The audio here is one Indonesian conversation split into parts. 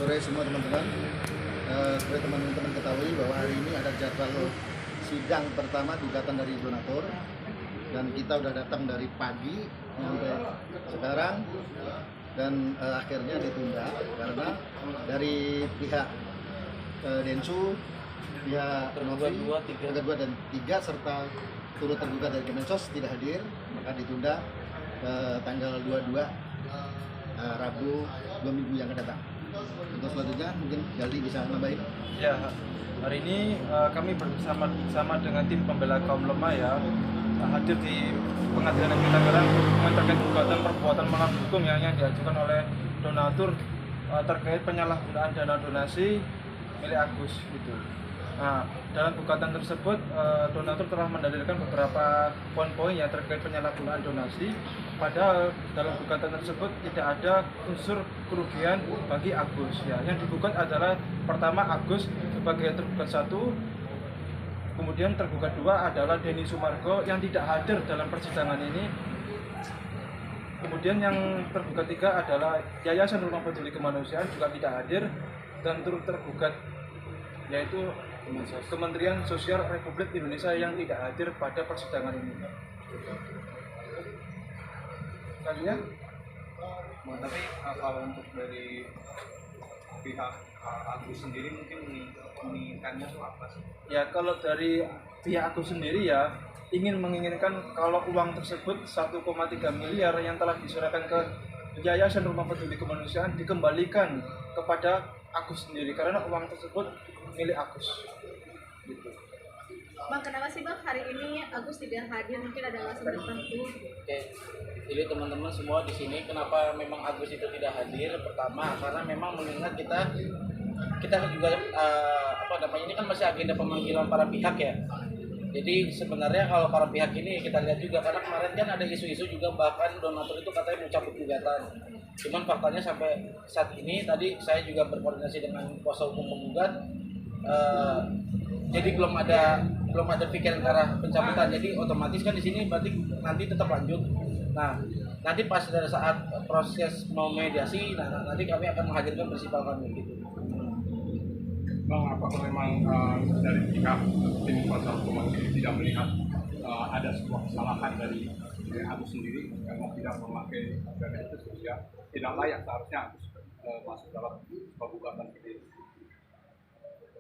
sore semua teman-teman. Seperti teman-teman ketahui bahwa hari ini ada jadwal sidang pertama gugatan dari donatur, dan kita udah datang dari pagi sampai sekarang, dan akhirnya ditunda karena dari pihak Densu, pihak Novi, kedua dan tiga serta turut tergugat dari Kemensos tidak hadir, maka ditunda tanggal 22 Rabu 2 minggu yang akan datang. Untuk selanjutnya mungkin Galdi bisa nambahin. Ya, hari ini kami bersama dengan tim pembela kaum lemah ya hadir di pengadilan negeri Tangerang terkait gugatan perbuatan melawan hukum yang diajukan oleh donatur terkait penyalahgunaan dana donasi milik Agus gitu. Nah, dalam gugatan tersebut donatur telah mendalilkan beberapa poin-poin yang terkait penyalahgunaan donasi. Padahal dalam gugatan tersebut tidak ada unsur kerugian bagi Agus. Ya, yang digugat adalah pertama Agus sebagai tergugat satu, kemudian tergugat dua adalah Denny Sumargo yang tidak hadir dalam persidangan ini. Kemudian yang tergugat tiga adalah Yayasan Rumah Peduli Kemanusiaan juga tidak hadir, dan turut tergugat yaitu Kementerian Sosial Republik Indonesia yang tidak hadir pada persidangan ini. Kalian? Tapi kalau untuk dari pihak Agus sendiri mungkin menginginkannya itu apa sih? Ya, kalau dari pihak Agus sendiri ya menginginkan kalau uang tersebut 1,3 miliar yang telah diserahkan ke Yayasan Rumah Peduli Kemanusiaan dikembalikan kepada Agus sendiri karena uang tersebut milik Agus. Gitu. Bang, kenapa sih Bang hari ini Agus tidak hadir? Mungkin ada alasan tertentu. Oke, jadi teman-teman semua di sini kenapa memang Agus itu tidak hadir? Pertama karena memang mengingat kita juga ini kan masih agenda pemanggilan para pihak ya. Jadi sebenarnya kalau para pihak ini kita lihat juga karena kemarin kan ada isu-isu juga bahkan donatur itu katanya mau cabut gugatan. Cuman faktanya sampai saat ini tadi saya juga berkoordinasi dengan kuasa hukum penggugat. Jadi belum ada pikiran ke arah pencabutan. Jadi otomatis kan di sini berarti nanti tetap lanjut. Nah, nanti pas pada saat proses mau mediasi, nanti kami akan menghadirkan prinsipal kami gitu. Bang, apakah memang dari pihak tim kuasa hukum sendiri tidak melihat ada sebuah kesalahan dari Agus sendiri karena tidak memakai dana itu sehingga tidak layak seharusnya Agus masuk dalam gugatan ini?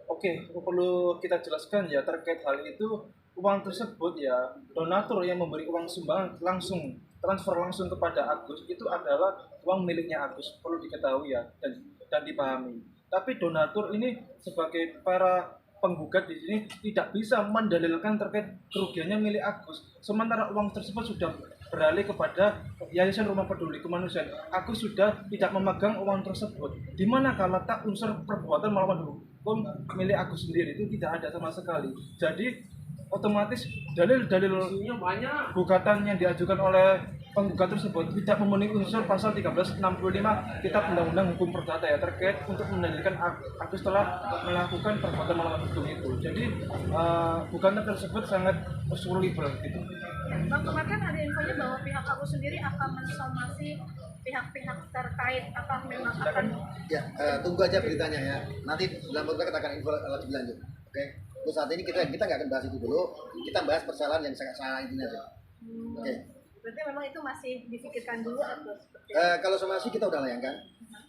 Oke, perlu kita jelaskan ya terkait hal itu, uang tersebut ya donatur yang memberi uang sumbangan langsung transfer langsung kepada Agus itu adalah uang miliknya Agus, perlu diketahui ya dan dipahami. Tapi donatur ini sebagai para penggugat di sini tidak bisa mendalilkan terkait kerugiannya milik Agus. Sementara uang tersebut sudah beralih kepada Yayasan Rumah Peduli Kemanusiaan. Agus sudah tidak memegang uang tersebut. Di manakah letak unsur perbuatan melawan hukum milik Agus sendiri itu tidak ada sama sekali. Jadi otomatis dalil-dalil gugatan yang diajukan oleh penggugat tersebut tidak memenuhi unsur pasal 1365 Kitab Undang-Undang Hukum Perdata ya terkait untuk mendalilkan Agus telah melakukan perbuatan melawan hukum itu. Jadi gugatan tersebut sangat sulibel gitu. Bang, kemarin kan ada infonya bahwa pihak Agus sendiri akan mensomasi pihak-pihak terkait, apakah memang akan? Ya, tunggu aja beritanya ya. Nanti dalam podcast kita akan info lebih lanjut. Oke. Untuk saat ini kita nggak akan bahas itu dulu. Kita bahas persoalan yang sangat salah ini aja. Oke. Berarti memang itu masih difikirkan dulu atau seperti Kalau somasi kita udah layangkan.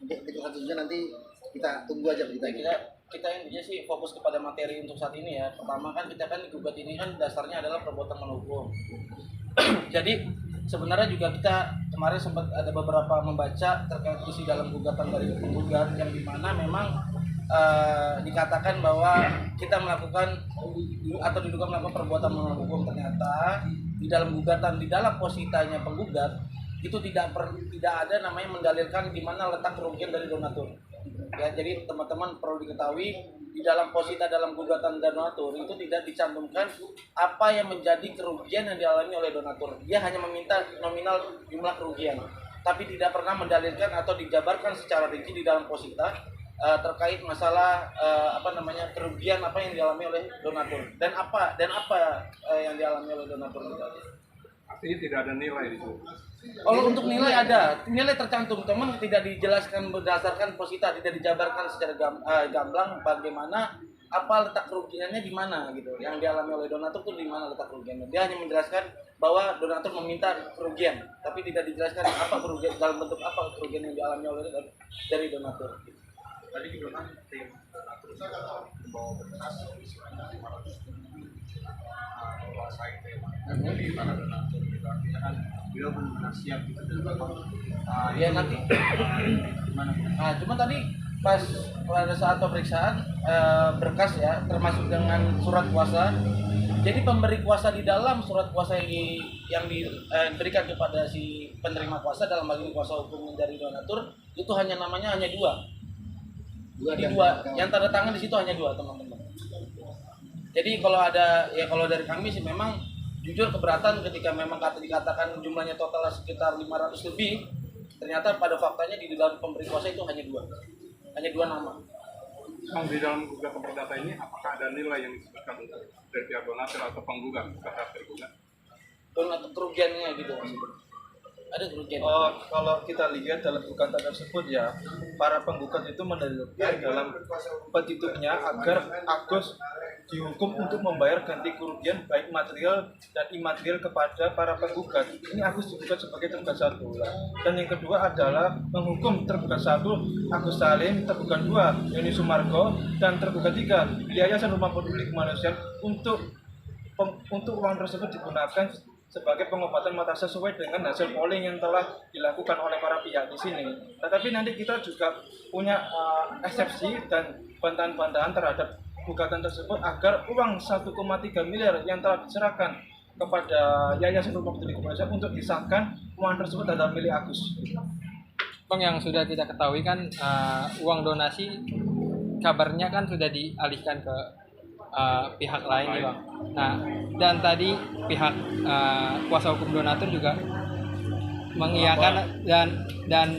Untuk selanjutnya nanti kita tunggu aja beritanya. Kita intinya sih fokus kepada materi untuk saat ini ya. Pertama kan kita kan digugat ini kan dasarnya adalah perbuatan melawan hukum. Jadi sebenarnya juga kita kemarin sempat ada beberapa membaca terkait isi dalam gugatan dari penggugat yang dimana memang dikatakan bahwa kita melakukan atau diduga melakukan perbuatan melawan hukum. Ternyata di dalam gugatan, di dalam positanya penggugat itu tidak ada namanya mendalilkan di mana letak kerugian dari donatur. Ya, jadi teman-teman perlu diketahui di dalam posita dalam gugatan donatur itu tidak dicantumkan apa yang menjadi kerugian yang dialami oleh donatur. Dia hanya meminta nominal jumlah kerugian, tapi tidak pernah mendalilkan atau dijabarkan secara rinci di dalam posita terkait masalah kerugian apa yang dialami oleh donatur dan apa yang dialami oleh donatur itu. Artinya tidak ada nilai di situ. Kalau untuk nilai ada, nilai tercantum, teman tidak dijelaskan berdasarkan posita, tidak dijabarkan secara gamblang bagaimana apa letak kerugiannya di mana gitu. Yang dialami oleh donatur itu di mana letak kerugiannya. Dia hanya menjelaskan bahwa donatur meminta kerugian, tapi tidak dijelaskan apa kerugian dalam bentuk apa kerugian yang dialami oleh dari donatur. Tadi juga kan tim donatur membawa berkas sebanyak 500 menguasai tema dari para donatur gitu. Artinya kan beliau benar-benar siap gitu dan Ya nanti. gimana? Nah, cuma tadi pas pada saat pemeriksaan berkas ya, termasuk dengan surat kuasa. Jadi pemberi kuasa di dalam surat kuasa yang diberikan kepada si penerima kuasa, dalam hal ini kuasa hukum dari donatur, itu namanya hanya dua. Jadi dua, yang tanda tangan di situ hanya dua, teman-teman. Jadi kalau dari kami sih memang jujur keberatan ketika memang dikatakan jumlahnya total sekitar 500 lebih, ternyata pada faktanya di dalam pemberi kuasa itu hanya dua nama. Bang, di dalam gugatan perdata ini apakah ada nilai yang disebutkan dari pihak donatur atau penggugat terhadap tergugat? Donatur kerugiannya gitu maksudnya. Ada kerugian. Kalau kita lihat dalam gugatan tersebut ya, para penggugat itu mendalilkan dalam petitumnya agar Agus dihukum untuk membayar ganti kerugian baik material dan imaterial kepada para penggugat. Ini Agus digugat sebagai tergugat satu. Dan yang kedua adalah menghukum tergugat satu Agus Salim, tergugat dua Yoni Sumargo, dan tergugat tiga Yayasan Rumah Peduli Kemanusiaan untuk uang tersebut digunakan sebagai pengobatan mata sesuai dengan hasil polling yang telah dilakukan oleh para pihak di sini. Tetapi nanti kita juga punya eksepsi dan bantahan-bantahan terhadap gugatan tersebut agar uang 1,3 miliar yang telah diserahkan kepada Yayasan Rumah Peduli Kemanusiaan untuk disahkan uang tersebut adalah milik Agus. Bang, yang sudah kita ketahui kan uang donasi kabarnya kan sudah dialihkan ke pihak lain nih Bang. Nah, dan tadi pihak kuasa hukum donatur juga mengiyakan dan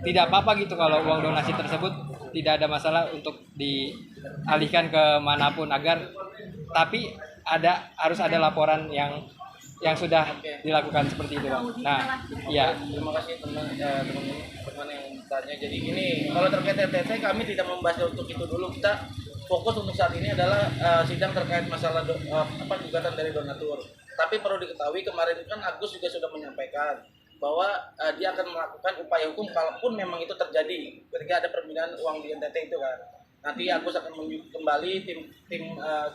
tidak apa-apa gitu kalau uang donasi tersebut tidak ada masalah untuk dialihkan ke manapun, agar tapi harus ada laporan yang sudah dilakukan seperti itu Bang. Nah, ya. Terima kasih teman-teman yang tanya. Jadi ini kalau terkait RTT kami tidak membahas untuk itu dulu. Kita fokus untuk saat ini adalah sidang terkait masalah gugatan dari donatur. Tapi perlu diketahui kemarin kan Agus juga sudah menyampaikan bahwa dia akan melakukan upaya hukum kalaupun memang itu terjadi ketika ada permintaan uang di NTT itu kan. Nanti Agus akan kembali tim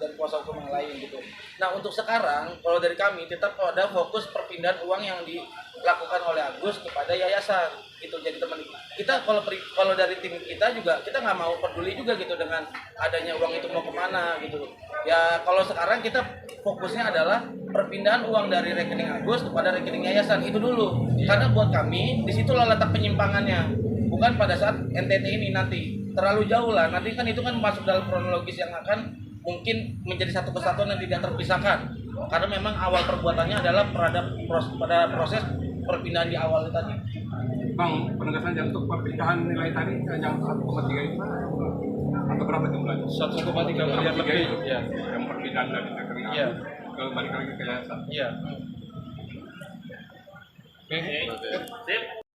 dari kuasa hukum yang lain gitu. Nah untuk sekarang kalau dari kami tetap ada fokus perpindahan uang yang dilakukan oleh Agus kepada yayasan gitu. Jadi teman kita kalau dari tim kita juga kita nggak mau peduli juga gitu dengan adanya uang itu mau kemana gitu. Ya kalau sekarang kita fokusnya adalah perpindahan uang dari rekening Agus kepada rekening yayasan itu dulu. Karena buat kami disitulah letak penyimpangannya. Bukan pada saat NTT ini nanti terlalu jauh lah, nanti kan itu kan masuk dalam kronologis yang akan mungkin menjadi satu kesatuan yang tidak terpisahkan karena memang awal perbuatannya adalah pada proses perpindahan di awal tadi. Bang, penegasan jam untuk perpindahan nilai tadi yang 1,3 itu atau berapa jumlahnya? 1,3 miliar lebih ya. Yang perpindahan dari rekening Iya. ke balik lagi ke yayasan. Iya. Oke. Sip.